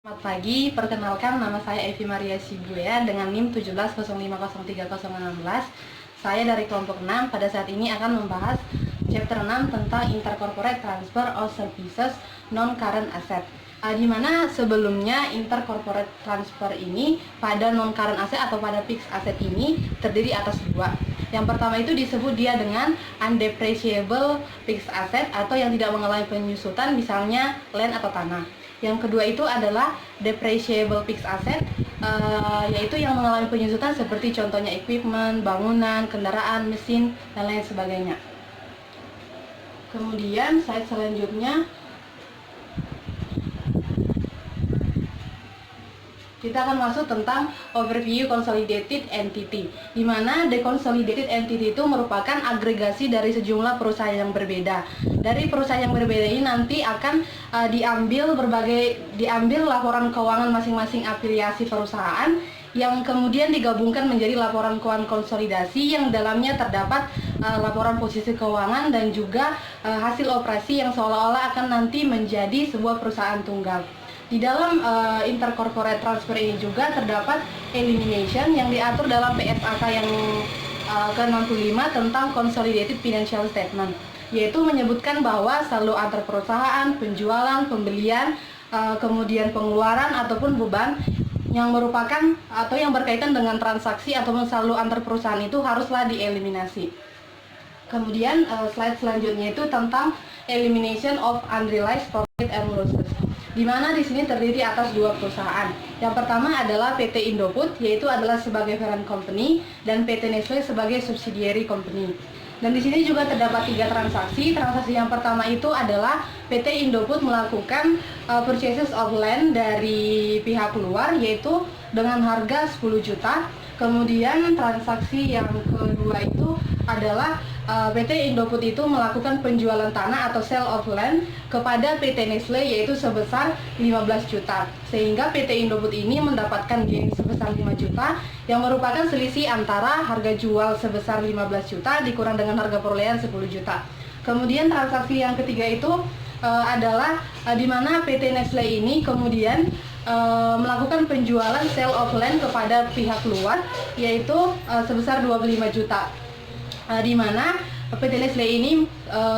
Selamat pagi, perkenalkan nama saya Evi Maria Sibuya dengan NIM 17050316. Saya dari kelompok 6, pada saat ini akan membahas chapter 6 tentang intercorporate transfer of services non-current asset. Di mana sebelumnya intercorporate transfer ini pada non-current asset atau pada fixed asset ini terdiri atas dua. Yang pertama itu disebut dia dengan undepreciable fixed asset atau yang tidak mengalami penyusutan, misalnya land atau tanah. Yang kedua itu adalah depreciable fixed asset, yaitu yang mengalami penyusutan seperti contohnya equipment, bangunan, kendaraan, mesin, dan lain sebagainya. Kemudian slide selanjutnya kita akan masuk tentang overview consolidated entity, di mana deconsolidated entity itu merupakan agregasi dari sejumlah perusahaan yang berbeda. Dari perusahaan yang berbeda ini nanti akan diambil laporan keuangan masing-masing afiliasi perusahaan yang kemudian digabungkan menjadi laporan keuangan konsolidasi yang dalamnya terdapat laporan posisi keuangan dan juga hasil operasi yang seolah-olah akan nanti menjadi sebuah perusahaan tunggal. Di dalam intercorporate transfer ini juga terdapat elimination yang diatur dalam PSAK yang ke-65 tentang Consolidated Financial Statement, yaitu menyebutkan bahwa saldo antar perusahaan, penjualan, pembelian, kemudian pengeluaran ataupun beban yang merupakan atau yang berkaitan dengan transaksi ataupun saldo antar perusahaan itu haruslah dieliminasi. Kemudian slide selanjutnya itu tentang elimination of unrealized profit and losses, di mana di sini terdiri atas dua perusahaan. Yang pertama adalah PT Indofood, yaitu adalah sebagai parent company, dan PT Nestle sebagai subsidiary company. Dan di sini juga terdapat tiga transaksi. Transaksi yang pertama itu adalah PT Indofood melakukan purchases of land dari pihak luar, yaitu dengan harga 10 juta. Kemudian transaksi yang kedua itu adalah PT Indofood itu melakukan penjualan tanah atau sale of land kepada PT Nestle, yaitu sebesar 15 juta. Sehingga PT Indofood ini mendapatkan gain sebesar 5 juta yang merupakan selisih antara harga jual sebesar 15 juta dikurang dengan harga perolehan 10 juta. Kemudian transaksi yang ketiga itu adalah di mana PT Nestle ini kemudian melakukan penjualan sale of land kepada pihak luar, yaitu sebesar 25 juta. Di mana PT Nestle ini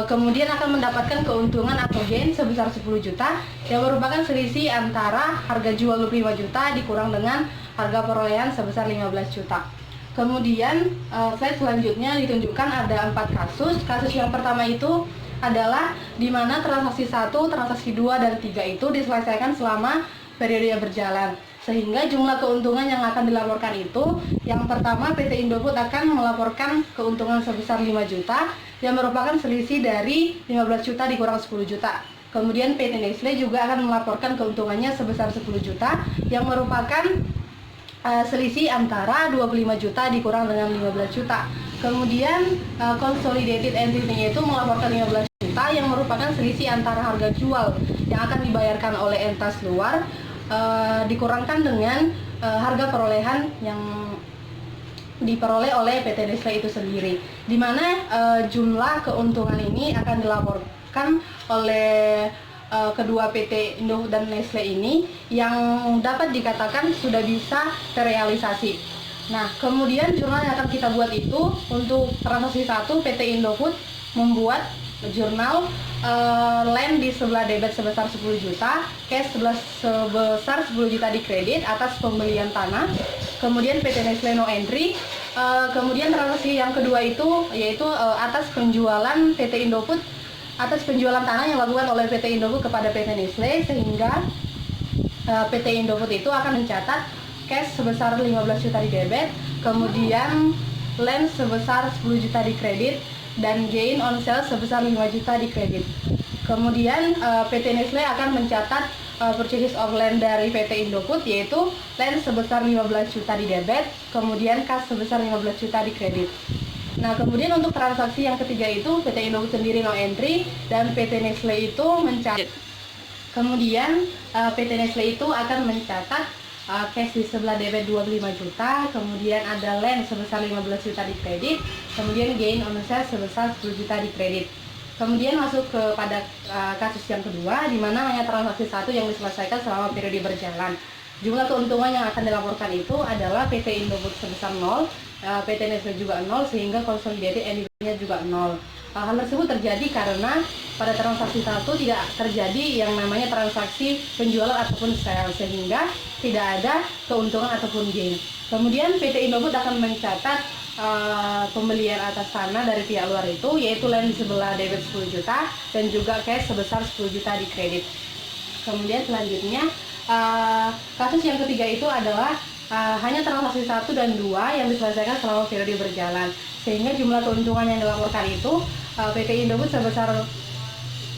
kemudian akan mendapatkan keuntungan atau gain sebesar 10 juta yang merupakan selisih antara harga jual 25 juta dikurang dengan harga perolehan sebesar 15 juta. Kemudian slide selanjutnya ditunjukkan ada 4 kasus. Kasus yang pertama itu adalah di mana transaksi 1, transaksi 2, dan 3 itu diselesaikan selama periode yang berjalan, sehingga jumlah keuntungan yang akan dilaporkan itu, yang pertama PT Indofood akan melaporkan keuntungan sebesar 5 juta yang merupakan selisih dari 15 juta dikurang 10 juta. Kemudian PT Nestle juga akan melaporkan keuntungannya sebesar 10 juta yang merupakan selisih antara 25 juta dikurang dengan 15 juta. Kemudian consolidated entity itu melaporkan 15 juta yang merupakan selisih antara harga jual yang akan dibayarkan oleh entitas luar dikurangkan dengan harga perolehan yang diperoleh oleh PT Nestle itu sendiri, di mana jumlah keuntungan ini akan dilaporkan oleh kedua PT Indofood dan Nestle ini yang dapat dikatakan sudah bisa terrealisasi. Nah, kemudian jurnal yang akan kita buat itu untuk transaksi 1, PT Indofood membuat jurnal land di sebelah debit sebesar 10 juta, cash sebesar 10 juta di kredit atas pembelian tanah. Kemudian PT Nestle no entry. Kemudian transaksi yang kedua itu yaitu atas penjualan PT Indofood, atas penjualan tanah yang dilakukan oleh PT Indofood kepada PT Nestle, sehingga PT Indofood itu akan mencatat cash sebesar 15 juta di debit, kemudian land sebesar 10 juta di kredit, dan gain on sale sebesar 5 juta di kredit. Kemudian PT Nestle akan mencatat purchase of land dari PT Indofood, yaitu land sebesar 15 juta di debit, kemudian kas sebesar 15 juta di kredit. Nah, kemudian untuk transaksi yang ketiga itu PT Indofood sendiri no entry dan PT Nestle itu mencatat. Kemudian PT Nestle itu akan mencatat cash di sebelah debit 25 juta, kemudian ada land sebesar 15 juta di kredit, kemudian gain on sale sebesar 10 juta di kredit. Kemudian masuk kepada kasus yang kedua, di mana hanya transaksi satu yang diselesaikan selama periode berjalan. Jumlah keuntungan yang akan dilaporkan itu adalah PT Indofood sebesar 0, PT Nestle juga 0, sehingga consolidated EBITDA juga 0. Hal tersebut terjadi karena pada transaksi satu tidak terjadi yang namanya transaksi penjualan ataupun sale, sehingga tidak ada keuntungan ataupun gain. Kemudian PT Indofood akan mencatat pembelian atas tanah dari pihak luar itu, yaitu land di sebelah debit 10 juta dan juga cash sebesar 10 juta di kredit. Kemudian selanjutnya kasus yang ketiga itu adalah hanya transaksi 1 dan 2 yang diselesaikan selama periode berjalan, sehingga jumlah keuntungan yang dilaporkan itu PT Indofood sebesar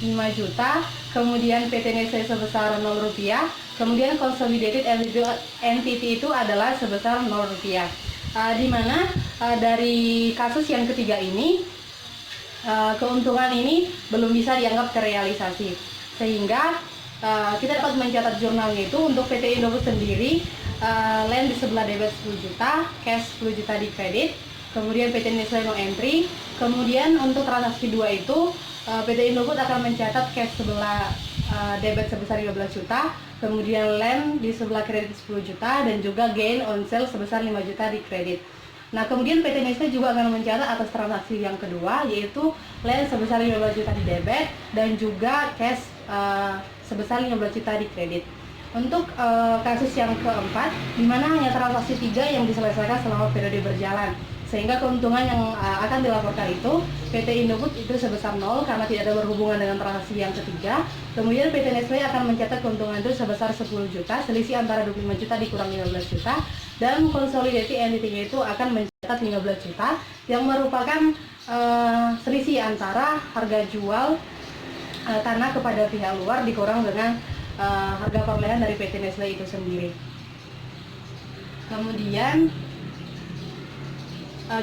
5 juta, kemudian PT Nestle sebesar 0 rupiah, kemudian consolidated entity itu adalah sebesar 0 rupiah. Di mana dari kasus yang ketiga ini keuntungan ini belum bisa dianggap terrealisasi, sehingga kita dapat mencatat jurnalnya itu untuk PT Indofood sendiri, land di sebelah debit 10 juta, cash 10 juta di kredit, kemudian PT Nestle no entry. Kemudian untuk transaksi 2 itu PT Indofood akan mencatat cash sebelah debit sebesar 15 juta, kemudian land di sebelah kredit 10 juta, dan juga gain on sale sebesar 5 juta di kredit. Nah, kemudian PT Nestle juga akan mencatat atas transaksi yang kedua, yaitu land sebesar 15 juta di debit dan juga cash sebesar 15 juta di kredit. Untuk kasus yang keempat, di mana hanya transaksi 3 yang diselesaikan selama periode berjalan, sehingga keuntungan yang akan dilaporkan itu PT Indofood itu sebesar 0 karena tidak ada berhubungan dengan transaksi yang ketiga. Kemudian PT Nestle akan mencatat keuntungan itu sebesar 10 juta, selisih antara 25 juta dikurang 15 juta, dan consolidated entity itu akan mencatat 15 juta yang merupakan selisih antara harga jual tanah kepada pihak luar dikurang dengan harga perolehan dari PT Nestle itu sendiri. Kemudian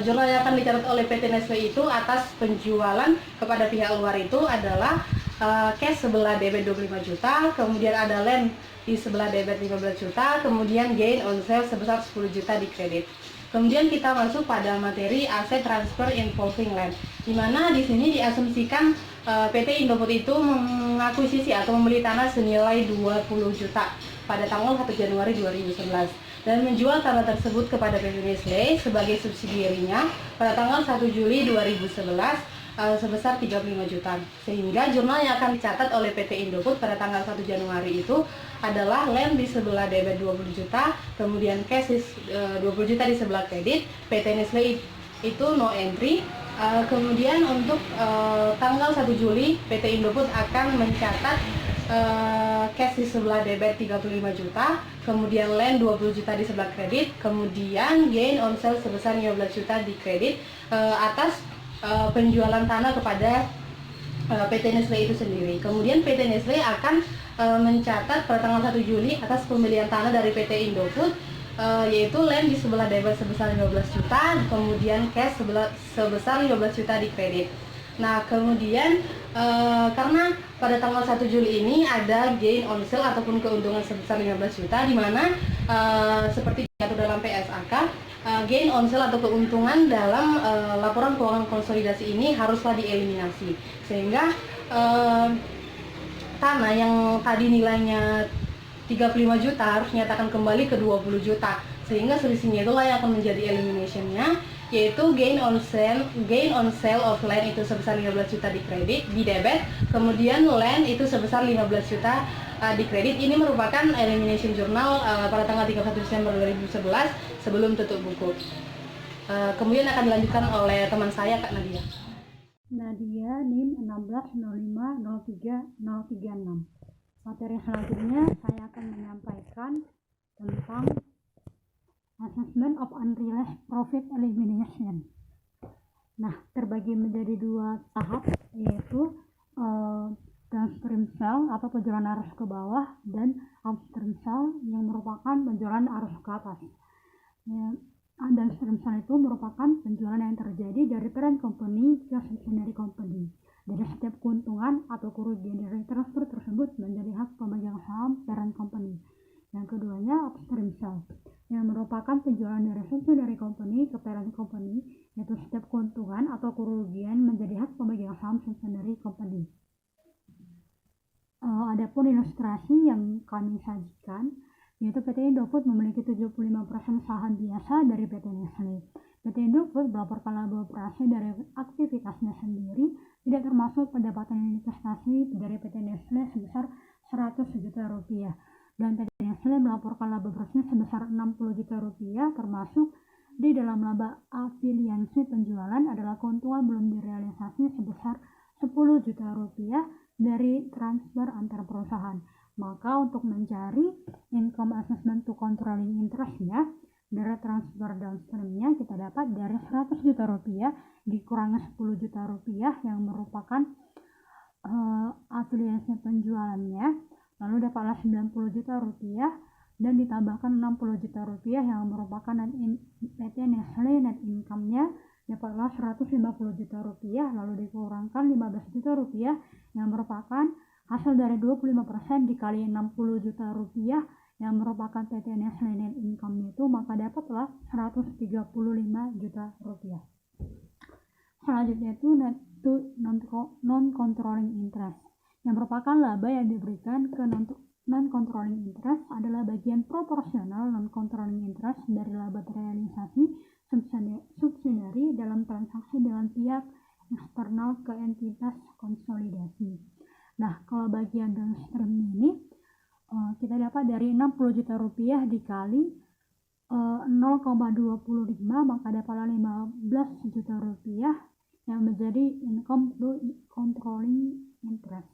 jurnal yang akan dicatat oleh PT Nestle itu atas penjualan kepada pihak luar itu adalah cash sebelah debit 25 juta, kemudian ada land di sebelah debit 15 juta, kemudian gain on sale sebesar 10 juta di kredit. Kemudian kita masuk pada materi aset transfer involving land, di mana di sini diasumsikan PT Indofood itu mengakuisisi atau membeli tanah senilai 20 juta pada tanggal 1 Januari 2011 dan menjual tanah tersebut kepada PT Nestle sebagai subsidiarinya pada tanggal 1 Juli 2011 sebesar 35 juta. Sehingga jurnal yang akan dicatat oleh PT Indofood pada tanggal 1 Januari itu adalah land di sebelah debit 20 juta, kemudian cash 20 juta di sebelah kredit, PT Nestle itu no entry. Kemudian untuk tanggal 1 Juli PT Indofood akan mencatat cash di sebelah debit 35 juta, kemudian land 20 juta di sebelah kredit, kemudian gain on sale sebesar 15 juta di kredit atas penjualan tanah kepada PT Nestle itu sendiri. Kemudian PT Nestle akan mencatat pada tanggal 1 Juli atas pembelian tanah dari PT Indofood, yaitu land di sebelah debit sebesar 15 juta, kemudian cash sebesar 15 juta di kredit. Nah, kemudian karena pada tanggal 1 Juli ini ada gain on sale ataupun keuntungan sebesar 15 juta, di mana seperti diatur dalam PSAK, gain on sale atau keuntungan dalam laporan keuangan konsolidasi ini haruslah dieliminasi, sehingga tanah yang tadi nilainya 35 juta harus nyatakan kembali ke 20 juta, sehingga selisihnya itulah yang akan menjadi eliminationnya, yaitu gain on sale of land itu sebesar 15 juta di kredit di debit, kemudian land itu sebesar 15 juta di kredit. Ini merupakan elimination jurnal pada tanggal 31 Desember 2011 sebelum tutup buku. Kemudian akan dilanjutkan oleh teman saya, Kak Nadia. Nadia NIM 160503036. Materi selanjutnya saya akan menyampaikan tentang Assessment of Unrealized Profit Elimination. Nah, terbagi menjadi dua tahap, yaitu downstream sell atau penjualan arus ke bawah dan upstream sell yang merupakan penjualan arus ke atas. Downstream sell itu merupakan penjualan yang terjadi dari parent company ke subsidiary company. Dari setiap keuntungan atau kerugian dari transfer tersebut menjadi hak pemegang saham parent company. Yang keduanya upstream sell. yang merupakan penjualan dari subsidiary company ke parent company, yaitu setiap keuntungan atau kerugian menjadi hak pemegang saham subsidiary company. Adapun ilustrasi yang kami sajikan, yaitu PT Indofood memiliki 75% saham biasa dari PT Nestle. PT Indofood melaporkan laba operasi dari aktivitasnya sendiri, tidak termasuk pendapatan investasi dari PT Nestle sebesar 100 juta rupiah. Dan PT Nestle melaporkan laba bersih sebesar 60 juta rupiah, termasuk di dalam laba afiliasi penjualan adalah keuntungan belum direalisasi sebesar 10 juta rupiah dari transfer antar perusahaan. Maka untuk mencari income assessment to controlling interest-nya dari transfer downstream-nya, kita dapat dari 100 juta rupiah dikurangi 10 juta rupiah yang merupakan afiliasi penjualannya, lalu dapatlah 90 juta rupiah dan ditambahkan 60 juta rupiah yang merupakan PT Nestle net income-nya, dapatlah 150 juta rupiah, lalu dikurangkan 15 juta rupiah yang merupakan hasil dari 25% dikali 60 juta rupiah yang merupakan PT Nestle net income itu, maka dapatlah 135 juta rupiah. Selanjutnya itu net to non-controlling interest, yang merupakan laba yang diberikan ke non-controlling interest adalah bagian proporsional non-controlling interest dari laba terrealisasi subsidiary dalam transaksi dengan pihak eksternal ke entitas konsolidasi. Nah, kalau bagian downstream ini kita dapat dari 60 juta rupiah dikali 0,25, maka dapatlah 15 juta rupiah yang menjadi income to controlling interest.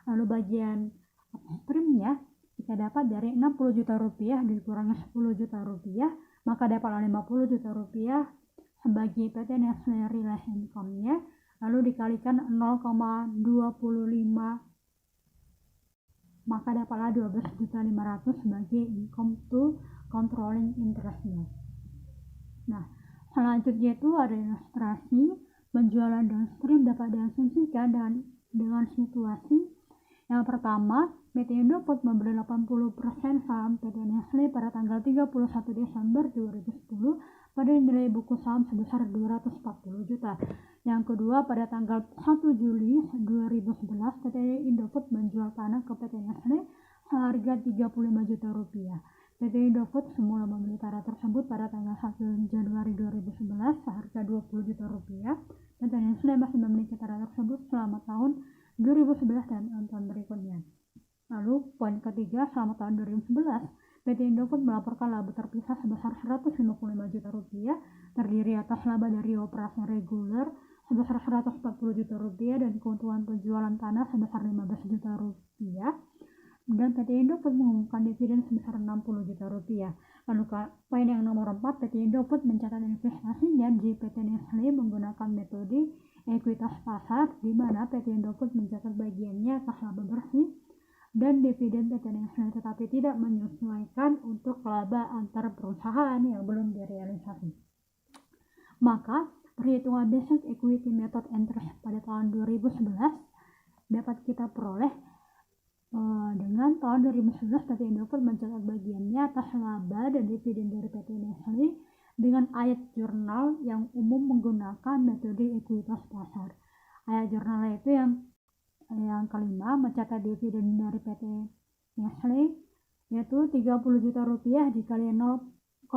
Lalu bagian upstreamnya kita dapat dari 60 juta rupiah dikurangi 10 juta rupiah, maka dapatlah 50 juta rupiah sebagai PT Nestle Realize income-nya, lalu dikalikan 0,25, maka dapatlah 12.500 sebagai income to controlling interest-nya. Nah, selanjutnya itu ada ilustrasi penjualan downstream dapat diasumsikan dengan situasi yang pertama, PT Indofood membeli 80% saham PT Nestle pada tanggal 31 Desember 2010 pada nilai buku saham sebesar 240 juta. Yang kedua, pada tanggal 1 Juli 2011 PT Indofood menjual tanah ke PT Nestle seharga 35 juta rupiah. PT Indofood semula membeli tanah tersebut pada tanggal 1 Januari 2011 seharga 20 juta rupiah. PT Nestle masih memiliki tanah tersebut selama tahun 2011 dan tahun berikutnya. Lalu poin ketiga, selama tahun 2011 PT Indofood melaporkan laba terpisah sebesar 155 juta rupiah, terdiri atas laba dari operasi reguler sebesar 140 juta rupiah dan keuntungan penjualan tanah sebesar 15 juta rupiah. Dan PT Indofood mengumumkan dividen sebesar 60 juta rupiah. Lalu poin yang nomor 4, PT Indofood mencatat investasinya di PT Nestle menggunakan metode ekuitas pasar, di mana PT Indofood mencatat bagiannya atas laba bersih dan dividen PT Nestle, tetapi tidak menyesuaikan untuk laba antar perusahaan yang belum direalisasi. Maka perhitungan basic equity method interest pada tahun 2011 dapat kita peroleh dengan tahun 2011 PT Indofood mencatat bagiannya atas laba dan dividen dari PT Nestle dengan ayat jurnal yang umum menggunakan metode ekuitas pasar. Ayat jurnal itu yang kelima mencatat dividen dari PT Nestle yaitu 30 juta rupiah dikali 0,80,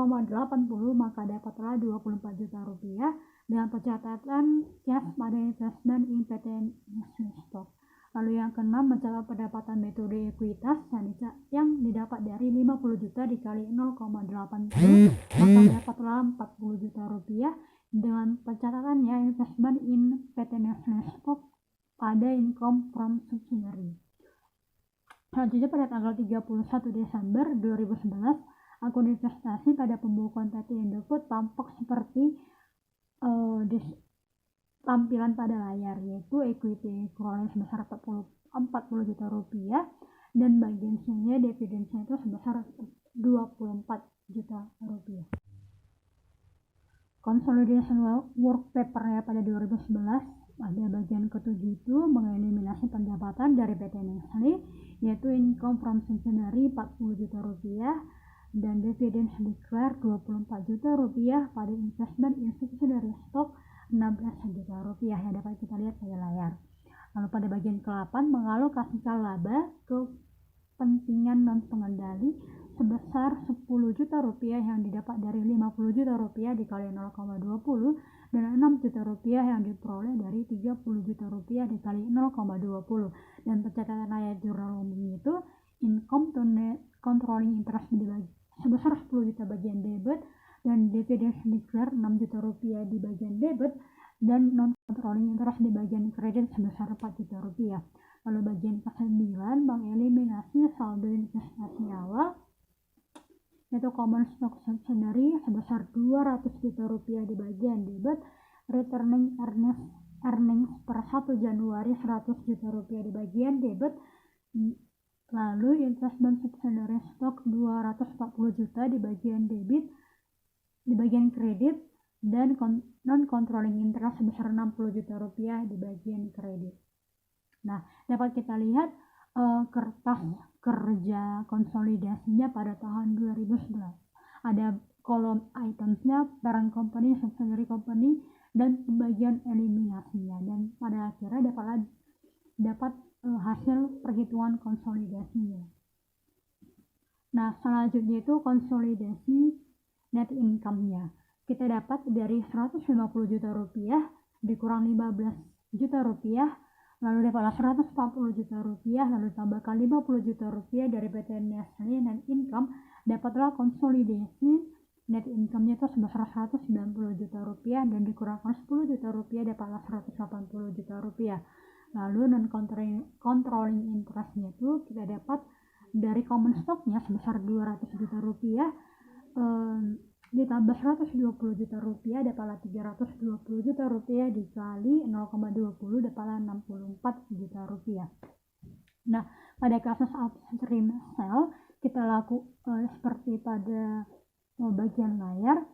maka dapatlah 24 juta rupiah dengan pencatatan cash pada investment in PT Nestle stock. Lalu yang keenam mencatat pendapatan metode ekuitas yang didapat dari 50 juta dikali 0,80, maka dapatlah 40 juta rupiah dengan pencatatannya investment in PT Nestle stock pada income from subsidiary. Selanjutnya pada tanggal 31 Desember 2011 akun investasi pada pembukuan PT Indofood tampak seperti tampilan pada layar, yaitu equity peroleh sebesar 40 juta rupiah dan bagian sini dividennya itu sebesar 24 juta rupiah. Consolidation work paper-nya pada 2011 ada bagian ketujuh itu mengeliminasi pendapatan dari PT Nestle, yaitu income from subsidiary 40 juta rupiah, dan dividend declare 24 juta rupiah pada investment in subsidiary stock 16 juta rupiah yang dapat kita lihat pada layar. Lalu pada bagian ke-8 mengalokasikan laba ke kepentingan non pengendali sebesar 10 juta rupiah yang didapat dari 50 juta rupiah dikali 0,20 dan 6 juta rupiah yang diperoleh dari 30 juta rupiah dikali 0,20. Dan pencatatan ayat jurnal umum itu income to net controlling interest dibagi sebesar 10 juta bagian debit dan dividend declare 6 juta rupiah di bagian debit dan non controlling interest di bagian kredit sebesar 4 juta rupiah. Lalu bagian ke-9 mengeliminasi saldo investasi awal yaitu common stock subsidiary sebesar 200 juta rupiah di bagian debit, returning earnings per 1 Januari 100 juta rupiah di bagian debit, lalu investment subsidiary stock 240 juta di bagian debit, di bagian kredit, dan non controlling interest sebesar 60 juta rupiah di bagian kredit. Nah, dapat kita lihat kertas kerja konsolidasinya pada tahun 2011. Ada kolom itemsnya, parent company, subsidiary company, dan pembagian eliminasinya. Dan pada akhirnya dapat hasil perhitungan konsolidasinya. Nah, selanjutnya itu konsolidasi net income-nya. Kita dapat dari 150 juta rupiah dikurang 15 juta rupiah, lalu dapatlah 140 juta rupiah, lalu tambahkan 50 juta rupiah dari PT Nestle net income, dapatlah konsolidasi net income-nya itu sebesar 190 juta rupiah dan dikurangkan 10 juta rupiah dapatlah 180 juta rupiah. Lalu non controlling interest-nya itu kita dapat dari common stock-nya sebesar 200 juta rupiah, ditambah 120 juta rupiah dapatlah 320 juta rupiah dikali 0,20 dapatlah 64 juta rupiah. Nah, pada kasus upstream sale kita seperti pada bagian layar,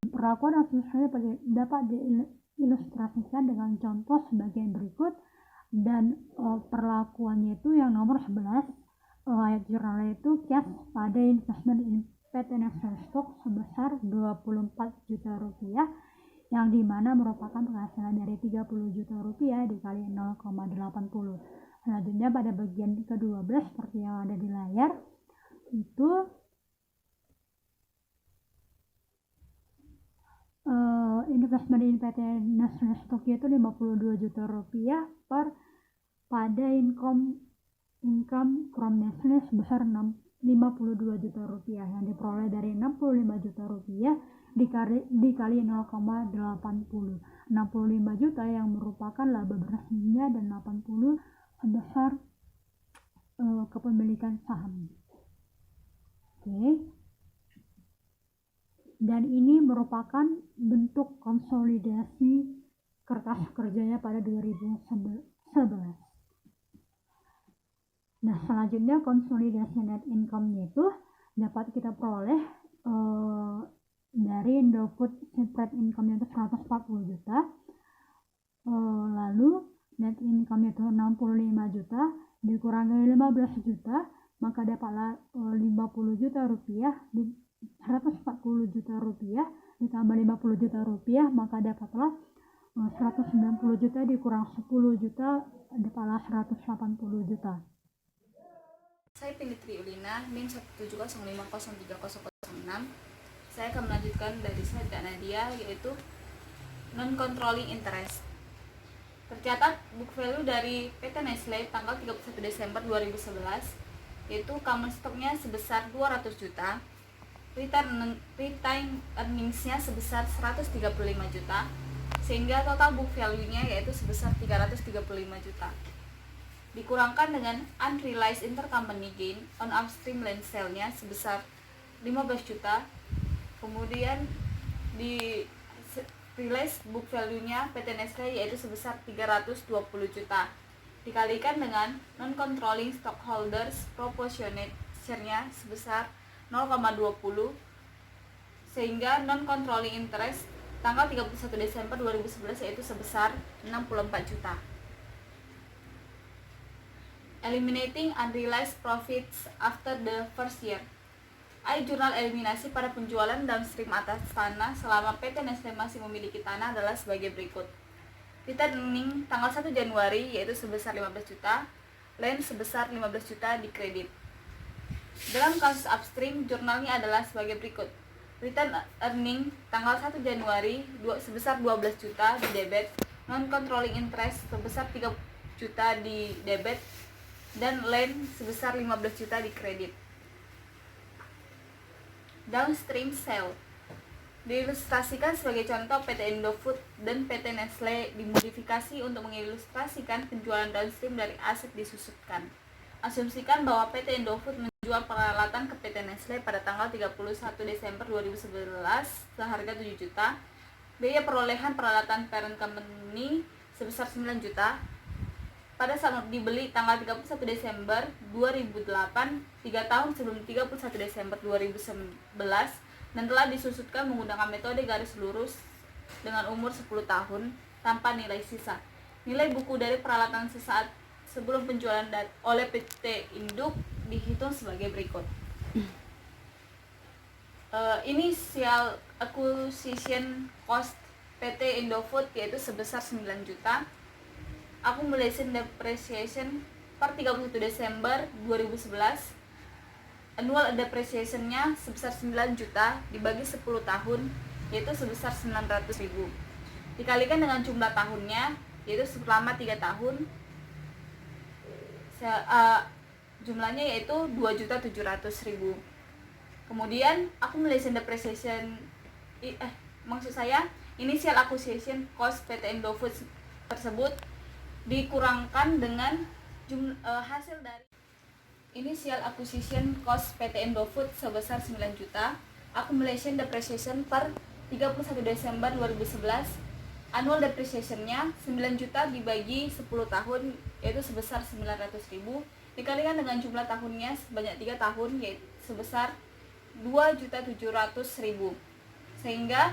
perlakuan upstream sale dapat diilustrasikan dengan contoh sebagian berikut, dan perlakuannya itu yang nomor 11 ayat jurnalnya itu cash pada investment in PT Nestle Stock sebesar 24 juta rupiah yang dimana merupakan penghasilan dari 30 juta rupiah dikali 0,80. Selanjutnya pada bagian ke-12 seperti yang ada di layar itu investment in PT Nestle Stock itu 52 juta rupiah pada income from Nestle sebesar 52 juta rupiah yang diperoleh dari 65 juta rupiah dikali 0,80. 65 juta yang merupakan laba bersihnya dan 80 sebesar kepemilikan saham. Oke. Dan ini merupakan bentuk konsolidasi kertas kerjanya pada 2011. Nah, selanjutnya konsolidasi net income-nya itu dapat kita peroleh dari Indofood separate income-nya itu 140 juta, lalu net income-nya itu 65 juta dikurangi 15 juta, maka dapatlah 50 juta rupiah, 140 juta rupiah ditambah 50 juta rupiah, maka dapatlah 190 juta dikurang 10 juta dapatlah 180 juta. Saya pilih Triulina, NIM 170503006. Saya akan melanjutkan dari slide Kak Nadia, yaitu non-controlling interest. Tercatat book value dari PT Nestle tanggal 31 Desember 2011, yaitu common stock-nya sebesar 200 juta, retained earnings-nya sebesar 135 juta, sehingga total book value-nya yaitu sebesar 335 juta. Dikurangkan dengan unrealized intercompany gain on upstream land sale-nya sebesar 15 juta, kemudian di realized book value-nya PT Nestle yaitu sebesar 320 juta, dikalikan dengan non-controlling stockholders proportionate share-nya sebesar 0,20, sehingga non-controlling interest tanggal 31 Desember 2011 yaitu sebesar 64 juta. Eliminating unrealized profits after the first year. Jurnal eliminasi pada penjualan downstream atas tanah selama PT Nestle masih memiliki tanah adalah sebagai berikut. Return earning tanggal 1 Januari yaitu sebesar 15 juta, land sebesar 15 juta di kredit. Dalam kasus upstream, jurnalnya adalah sebagai berikut. Return earning tanggal 1 Januari sebesar 12 juta di debit, non-controlling interest sebesar 3 juta di debit, dan land sebesar 15 juta di kredit. Downstream sale diilustrasikan sebagai contoh PT Indofood dan PT Nestle dimodifikasi untuk mengilustrasikan penjualan downstream dari aset disusutkan. Asumsikan bahwa PT Indofood menjual peralatan ke PT Nestle pada tanggal 31 Desember 2011 seharga 7 juta. Biaya perolehan peralatan parent company sebesar 9 juta. Pada saat dibeli tanggal 31 Desember 2008, 3 tahun sebelum 31 Desember 2011, dan telah disusutkan menggunakan metode garis lurus dengan umur 10 tahun tanpa nilai sisa. Nilai buku dari peralatan sesaat sebelum penjualan oleh PT Induk dihitung sebagai berikut. Initial acquisition cost PT Indofood yaitu sebesar 9 juta. Accumulation depreciation per 31 Desember 2011. Annual depreciation-nya sebesar 9 juta dibagi 10 tahun yaitu sebesar 900.000. Dikalikan dengan jumlah tahunnya yaitu selama 3 tahun. Jumlahnya yaitu 2.700.000. Kemudian accumulation depreciation initial acquisition cost PT Indofood tersebut dikurangkan dengan hasil dari initial acquisition cost PT Indofood sebesar 9 juta, accumulation depreciation per 31 Desember 2011, annual depreciation-nya 9 juta dibagi 10 tahun yaitu sebesar 900.000, dikalikan dengan jumlah tahunnya sebanyak 3 tahun yaitu sebesar 2.700.000, sehingga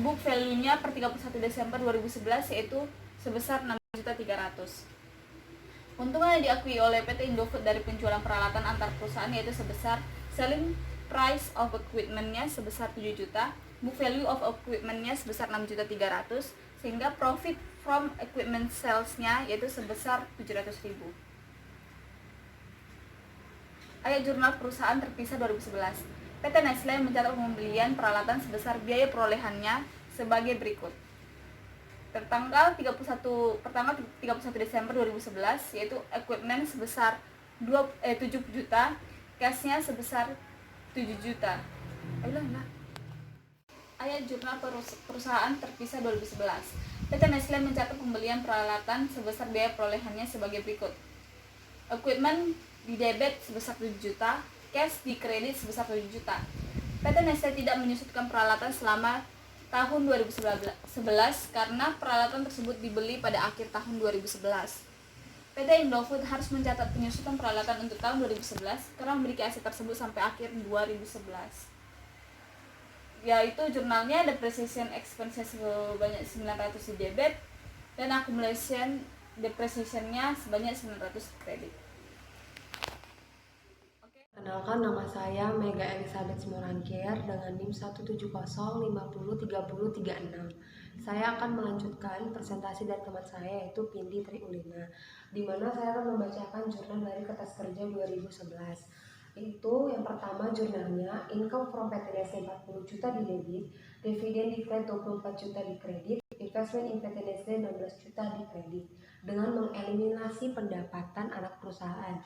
book value-nya per 31 Desember 2011 yaitu sebesar 6.300.000. Keuntungan yang diakui oleh PT Indofood dari penjualan peralatan antar perusahaan yaitu sebesar selling price of equipment-nya sebesar 7 juta, book value of equipment-nya sebesar 6.300.000, sehingga profit from equipment sales-nya yaitu sebesar 700.000. Ayat jurnal perusahaan terpisah 2011. PT Nestle mencatat pembelian peralatan sebesar biaya perolehannya sebagai berikut. Tertanggal 31 Desember 2011 yaitu equipment sebesar 7 juta, cash-nya sebesar 7 juta. Ayat jurnal perusahaan terpisah 2011. PT Nestle mencatat pembelian peralatan sebesar biaya perolehannya sebagai berikut. Equipment di debit sebesar 7 juta, cash di kredit sebesar 7 juta. PT Nestle tidak menyusutkan peralatan selama tahun 2011 karena peralatan tersebut dibeli pada akhir tahun 2011. PT Indofood harus mencatat penyusutan peralatan untuk tahun 2011 karena memiliki aset tersebut sampai akhir 2011. Yaitu jurnalnya depreciation expenses sebanyak 900 di debit dan accumulation depreciation-nya sebanyak 900 kredit. Kenalkan, nama saya Mega Elizabeth Simorangkir dengan NIM 170503036. Saya akan melanjutkan presentasi dari teman saya yaitu Pindi Triulina, di mana saya akan membacakan jurnal dari Kertas Kerja 2011. Itu yang pertama jurnalnya, income from PT Nestle 40 juta di debit, dividen declared 24 juta di kredit, investment in PT Nestle 16 juta di kredit, dengan mengeliminasi pendapatan anak perusahaan.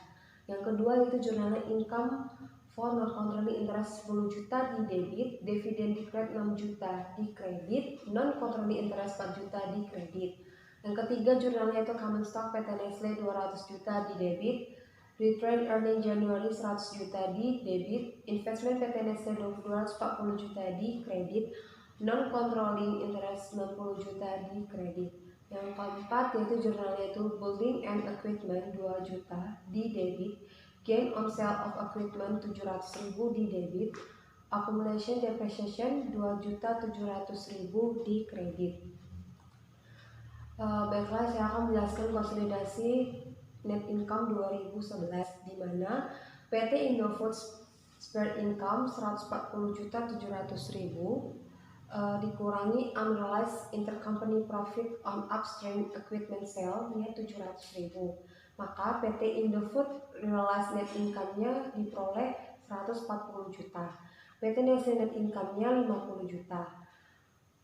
Yang kedua itu jurnalnya income for non-controlling interest 10 juta di debit, dividen declared 6 juta di kredit, non-controlling interest 4 juta di kredit. Yang ketiga jurnalnya itu common stock PT Nestle 200 juta di debit, return earning January 100 juta di debit, investment PT Nestle 240 juta di kredit, non-controlling interest 90 juta di kredit. Yang keempat yaitu jurnalnya itu building and equipment 2 juta di debit, gain on sale of equipment 700.000 di debit, accumulation depreciation 2.700.000 di kredit. Baiklah, saya akan menjelaskan konsolidasi net income 2011, di mana PT Indofood spare income 140.700.000 dikurangi unrealized intercompany profit on upstream equipment sale nya 700.000. Maka PT Indofood realized net income-nya diperoleh 140 juta. PT Nestle net income-nya 50 juta.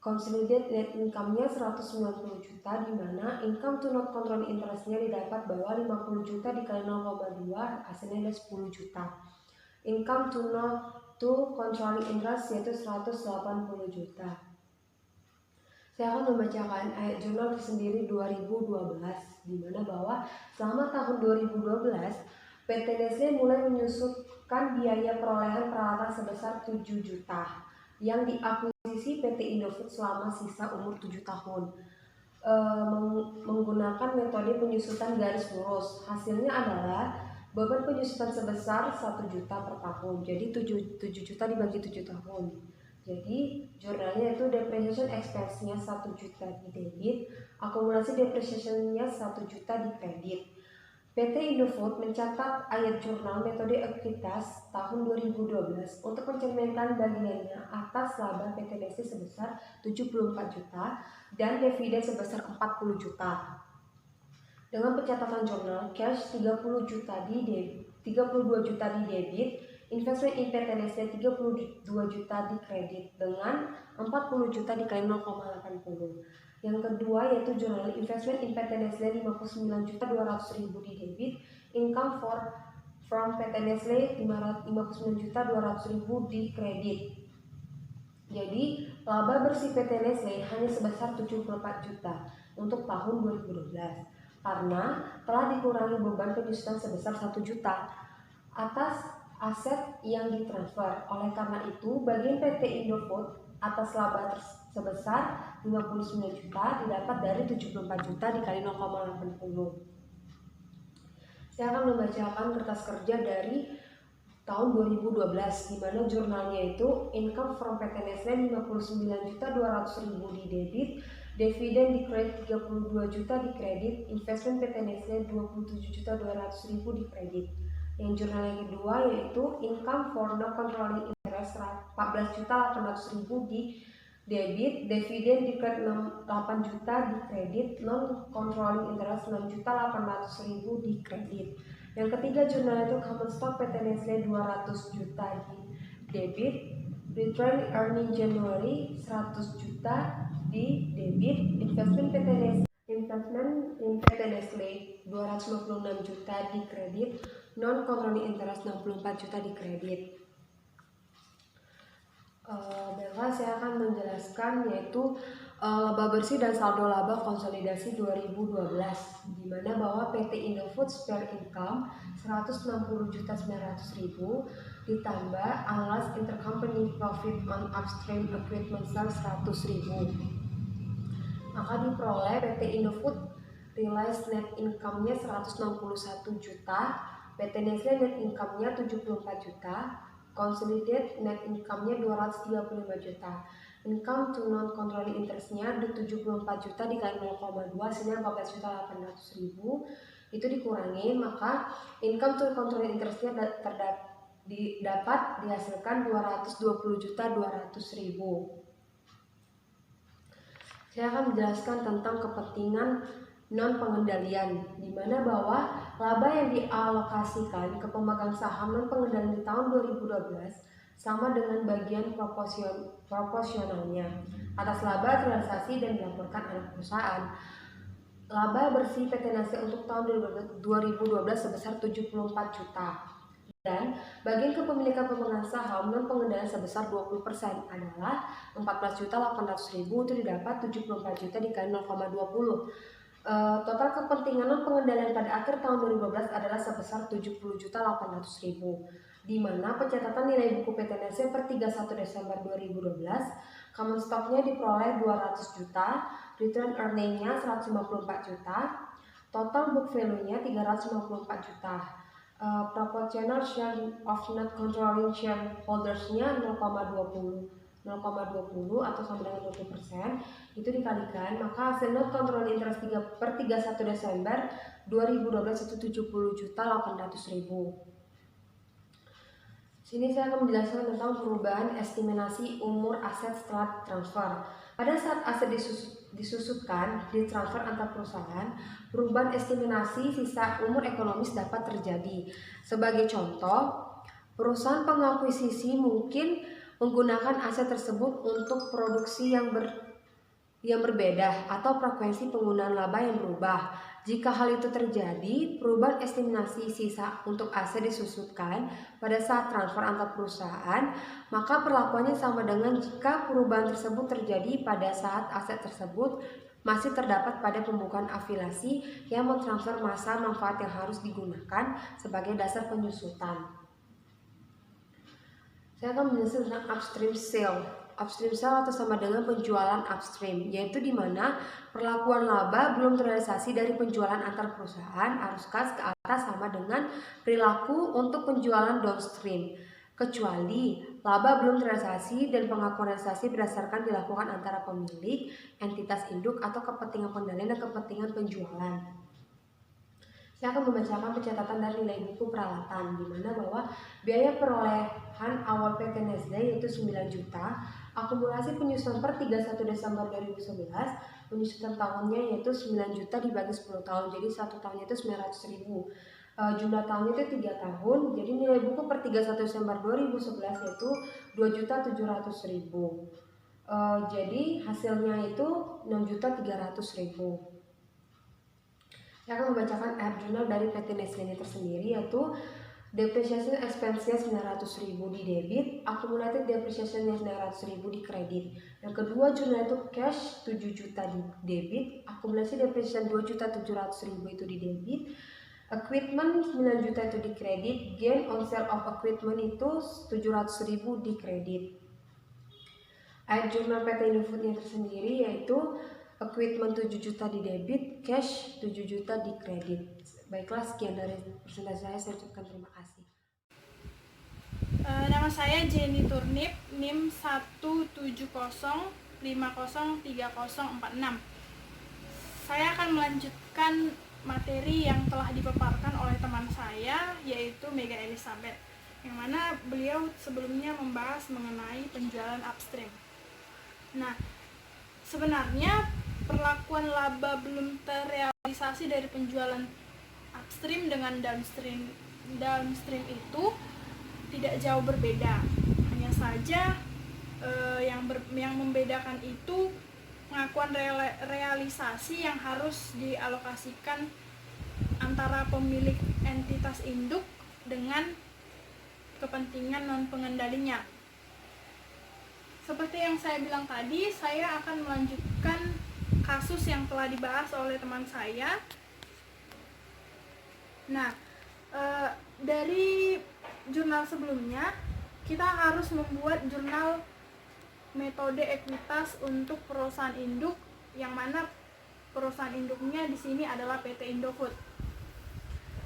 Consolidated net income-nya 190 juta, di mana income to not controlling interest-nya didapat bahwa 50 juta dikali 0,2 hasilnya ada 10 juta. Income to controlling interest yaitu 180 juta. Saya akan membacakan ayat jurnal tersendiri 2012, di mana bahwa selama tahun 2012 PT Nestle mulai menyusupkan biaya perolehan peralatan sebesar 7 juta yang diakuisisi PT Indofood selama sisa umur 7 tahun menggunakan metode penyusutan garis lurus. Hasilnya adalah beban penyusutan sebesar 1 juta per tahun. Jadi 7 juta dibagi 7 tahun. Jadi jurnalnya itu depreciation expense-nya 1 juta di debit, akumulasi depreciation-nya 1 juta di kredit. PT Indofood mencatat ayat jurnal metode ekuitas tahun 2012 untuk mencerminkan bagiannya atas laba PT Nestle sebesar 74 juta dan dividen sebesar 40 juta. Dengan pencatatan jurnal cash 32 juta di debit, investment in PT Nestle 32 juta di kredit dengan 40 juta dikali 0,80. Yang kedua yaitu jurnal investment in PT Nestle 59.200.000 di debit, income from PT Nestle 59.200.000 di kredit. Jadi laba bersih PT Nestle hanya sebesar 74 juta untuk tahun 2012 karena telah dikurangi beban penyusutan sebesar 1 juta atas aset yang ditransfer. Oleh karena itu, bagian PT Indofood atas laba sebesar 59 juta didapat dari 74 juta dikali 0,80. Saya akan membacakan kertas kerja dari tahun 2012, di mana jurnalnya itu income from PT Nestle 59.200.000 di debit, dividen di kredit 32 juta di kredit, investment PT Nestle 27.200.000 di kredit. Yang jurnal yang kedua yaitu income for non controlling interest 14.800.000 di debit, dividen di kredit 8 juta di kredit, non controlling interest 6.800.000 di kredit. Yang ketiga jurnal itu common stock PT Nestle 200 juta di debit, return earning January 100 juta di debit, investment in PT Nestle 256 juta di kredit, non controlling interest 64 juta di kredit. Baiklah, saya akan menjelaskan yaitu laba bersih dan saldo laba konsolidasi 2012, di mana bahwa PT Indofood spare income 160.900.000 ditambah unrealized intercompany profit on upstream equipment sale 100.000. Maka diperoleh PT Indofood realized net income-nya 161 juta, PT Nestle net income-nya 74 juta, consolidated net income-nya 235 juta. Income to non controlling interest-nya 74 juta dikali 0,2 hasilnya 14.800.000. Itu dikurangi, maka income to controlling interest-nya dapat dihasilkan 220.200.000. Saya akan menjelaskan tentang kepentingan non pengendalian, di mana bahwa laba yang dialokasikan ke pemegang saham non pengendalian di tahun 2012 sama dengan bagian proporsionalnya atas laba realisasi dan dilaporkan anak perusahaan. Laba bersih PT Nestle untuk tahun 2012 sebesar 74 juta. Dan bagian kepemilikan pemegang saham non pengendalian sebesar 20% adalah 14.800.000 itu didapat 74 juta dikali 0,20. Total kepentingan non pengendalian pada akhir tahun 2012 adalah sebesar 70.800.000, di mana pencatatan nilai buku PT Nestle per 31 Desember 2012 common stock-nya diperoleh 200 juta, return earning-nya 154 juta, total book value-nya 354 juta. Proportional share of not controlling shareholders-nya 0,20. 0,20 atau sama dengan 20% itu dikalikan, maka hasil non controlling interest per 31 Desember 2012 itu 70.800.000. Sini saya akan menjelaskan tentang perubahan estimasi umur aset setelah transfer. Pada saat aset disusutkan, ditransfer antar perusahaan, perubahan estimasi sisa umur ekonomis dapat terjadi. Sebagai contoh, perusahaan pengakuisisi mungkin menggunakan aset tersebut untuk produksi yang berbeda atau frekuensi penggunaan laba yang berubah. Jika hal itu terjadi, perubahan estimasi sisa untuk aset disusutkan pada saat transfer antar perusahaan, maka perlakuannya sama dengan jika perubahan tersebut terjadi pada saat aset tersebut masih terdapat pada pembukaan afiliasi yang mentransfer masa manfaat yang harus digunakan sebagai dasar penyusutan. Saya akan menjelaskan tentang upstream sale. Upstream sale atau sama dengan penjualan upstream, yaitu di mana perlakuan laba belum terrealisasi dari penjualan antar perusahaan arus kas ke atas sama dengan perilaku untuk penjualan downstream, kecuali laba belum terrealisasi dan pengakuan realisasi berdasarkan dilakukan antara pemilik, entitas induk atau kepentingan pengendalian dan kepentingan penjualan. Saya akan membacakan pencatatan dari nilai buku peralatan, di mana bahwa biaya perolehan awal PT Nestle yaitu 9 juta, akumulasi penyusutan per 31 Desember 2011, penyusutan tahunnya yaitu 9 juta dibagi 10 tahun, jadi 1 tahunnya itu 900.000. Jumlah tahunnya itu 3 tahun, jadi nilai buku per 31 Desember 2011 yaitu 2.700.000. Jadi hasilnya itu 6.300.000. Saya akan membacakan air journal dari PT Nestle ini tersendiri, yaitu depreciation expense-nya 900.000 di debit, accumulated depreciation-nya 900.000 di kredit. Yang kedua jurnal itu cash 7 juta di debit, akumulasi depreciation 2.700.000 itu di debit, equipment 9 juta itu di kredit, gain on sale of equipment itu 700.000 di kredit. Air journal PT Indofood-nya tersendiri yaitu equipment 7 juta di debit, cash 7 juta di kredit. Baiklah, sekian dari presentasi saya ucapkan terima kasih. Nama saya Jenny Turnip, NIM 170503036. Saya akan melanjutkan materi yang telah dipaparkan oleh teman saya, yaitu Mega Elizabeth, yang mana beliau sebelumnya membahas mengenai penjualan upstream. Nah, sebenarnya perlakuan laba belum terrealisasi dari penjualan upstream dengan downstream itu tidak jauh berbeda. Hanya saja yang membedakan itu pengakuan realisasi yang harus dialokasikan antara pemilik entitas induk dengan kepentingan non pengendalinya. Seperti yang saya bilang tadi, saya akan melanjutkan kasus yang telah dibahas oleh teman saya. Nah, dari jurnal sebelumnya, kita harus membuat jurnal metode ekuitas untuk perusahaan induk, yang mana perusahaan induknya di sini adalah PT Indofood.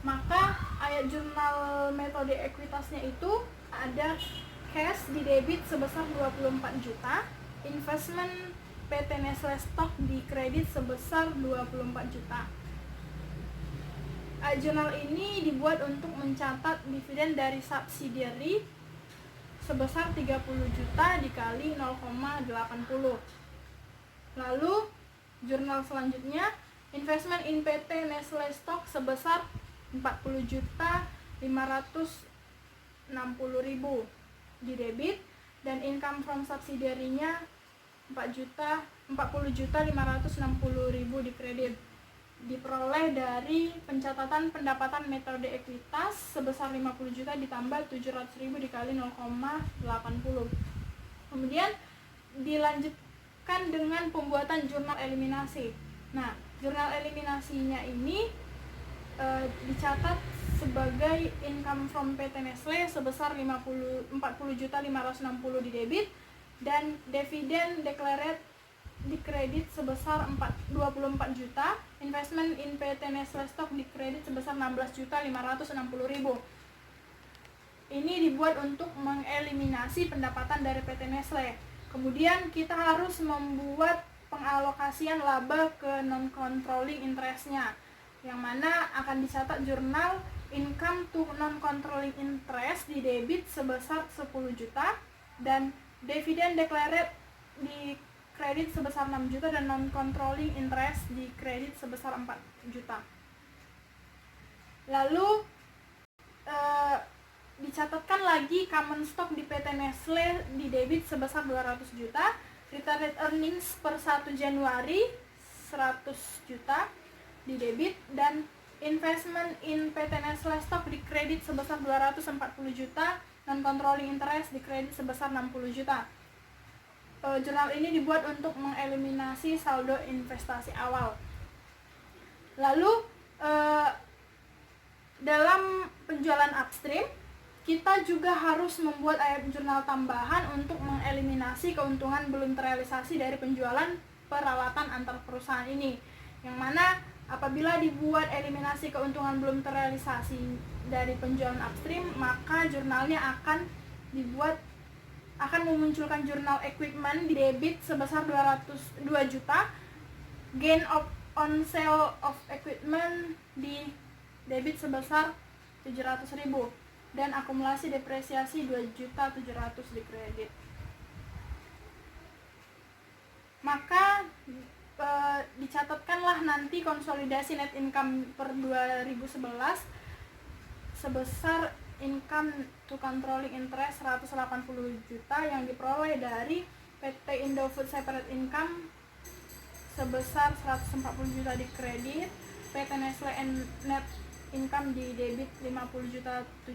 Maka ayat jurnal metode ekuitasnya itu ada cash di debit sebesar 24 juta, investment PT Nestle Stock di kredit sebesar 24 juta. Jurnal ini dibuat untuk mencatat dividen dari subsidiary sebesar 30 juta dikali 0,80. Lalu jurnal selanjutnya, investment in PT Nestle Stock sebesar 40 juta 560.000 di debit, dan income from subsidiary-nya 40 juta 560.000 di kredit. Diperoleh dari pencatatan pendapatan metode ekuitas sebesar 50 juta ditambah 700.000 dikali 0,80. Kemudian dilanjutkan dengan pembuatan jurnal eliminasi. Nah, jurnal eliminasinya ini dicatat sebagai income from PT Nestle sebesar 40 juta 560 di debit, dan dividen declared di kredit sebesar 24 juta, investment in PT Nestle Stock di kredit sebesar 16 juta 560.000. Ini dibuat untuk mengeliminasi pendapatan dari PT Nestle. Kemudian kita harus membuat pengalokasian laba ke non-controlling interest-nya, yang mana akan dicatat jurnal income to non-controlling interest di debit sebesar 10 juta dan dividen declared di kredit sebesar 6 juta dan non-controlling interest di kredit sebesar 4 juta. Lalu dicatatkan lagi common stock di PT Nestle di debit sebesar 200 juta, retained earnings per 1 Januari 100 juta di debit, dan investment in PT Nestle stock di kredit sebesar 240 juta, non-controlling interest di kredit sebesar 60 juta. Jurnal ini dibuat untuk mengeliminasi saldo investasi awal. Lalu dalam penjualan upstream, kita juga harus membuat jurnal tambahan untuk mengeliminasi keuntungan belum terrealisasi dari penjualan peralatan antar perusahaan ini, yang mana apabila dibuat eliminasi keuntungan belum terrealisasi dari penjualan upstream, maka jurnalnya akan memunculkan jurnal equipment di debit sebesar 202 juta, gain on sale of equipment di debit sebesar 700.000, dan akumulasi depresiasi 2.700.000 di kredit. Maka dicatatkanlah nanti konsolidasi net income per 2011 sebesar income to controlling interest 180 juta yang diperoleh dari PT Indofood separate income sebesar 140 juta di kredit, PT Nestle net income di debit 50.700.000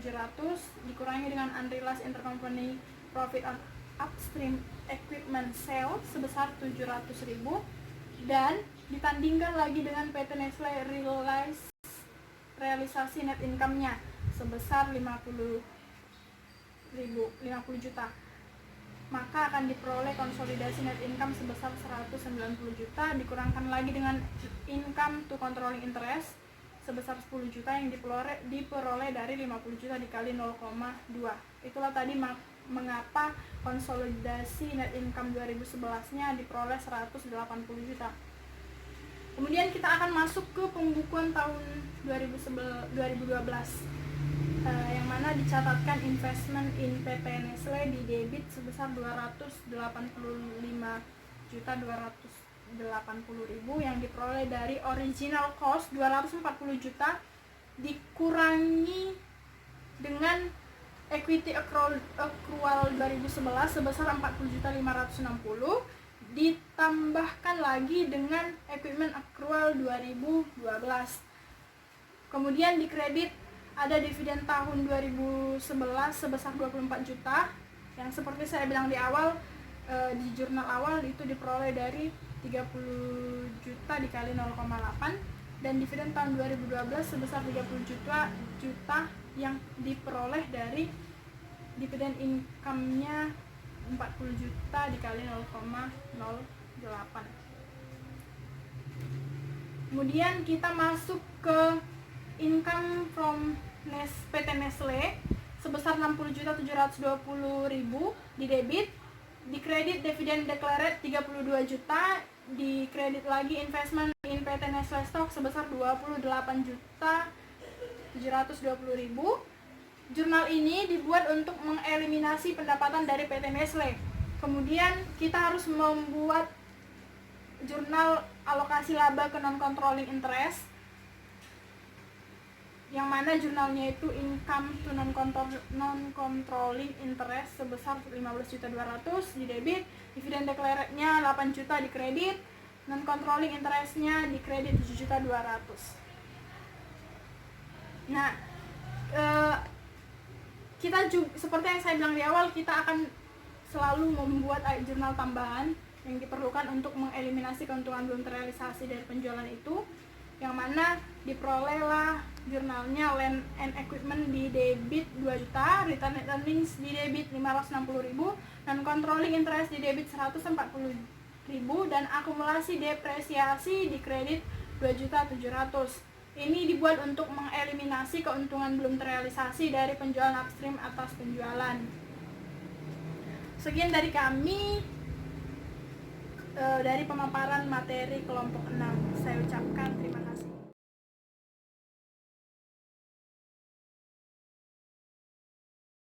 dikurangi dengan unrealized intercompany profit on upstream equipment sale sebesar 700.000, dan ditandingkan lagi dengan PT Nestle realisasi net income-nya sebesar 50 juta. Maka akan diperoleh konsolidasi net income sebesar 190 juta dikurangkan lagi dengan income to controlling interest sebesar 10 juta yang diperoleh dari 50 juta dikali 0,2. Itulah tadi mengapa konsolidasi net income 2011-nya diperoleh 180 juta. Kemudian kita akan masuk ke pembukuan tahun 2012, yang mana dicatatkan investment in PT Nestle di debit sebesar 285.280.000 yang diperoleh dari original cost 240 juta dikurangi dengan equity accrual 2011 sebesar 40.560 ditambahkan lagi dengan equipment accrual 2012. Kemudian di kredit ada dividen tahun 2011 sebesar 24 juta yang seperti saya bilang di awal, di jurnal awal itu diperoleh dari 30 juta dikali 0,8, dan dividen tahun 2012 sebesar 30 juta yang diperoleh dari dividen income-nya 40 juta dikali 0,08. Kemudian kita masuk ke income from PT Nestle sebesar 60.720.000 di debit, di kredit dividen declared 32 juta, di kredit lagi investment in PT Nestle stock sebesar 28.720.000. Jurnal ini dibuat untuk mengeliminasi pendapatan dari PT Nestle. Kemudian kita harus membuat jurnal alokasi laba ke non-controlling interest, yang mana jurnalnya itu income to non-controlling interest sebesar 15.200.000 di debit, dividen declared-nya 8 juta di kredit, non-controlling interest-nya di kredit 7.200.000. Nah, kita juga, seperti yang saya bilang di awal, kita akan selalu membuat jurnal tambahan yang diperlukan untuk mengeliminasi keuntungan belum terrealisasi dari penjualan itu, yang mana diperolehlah jurnalnya land and equipment di debit 2 juta, retained earnings di debit 560.000, dan controlling interest di debit 140.000, dan akumulasi depresiasi di kredit 2.700.000. Ini dibuat untuk mengeliminasi keuntungan belum terrealisasi dari penjualan upstream atas penjualan. Sekian dari kami. dari pemaparan materi kelompok 6. Saya ucapkan terima kasih.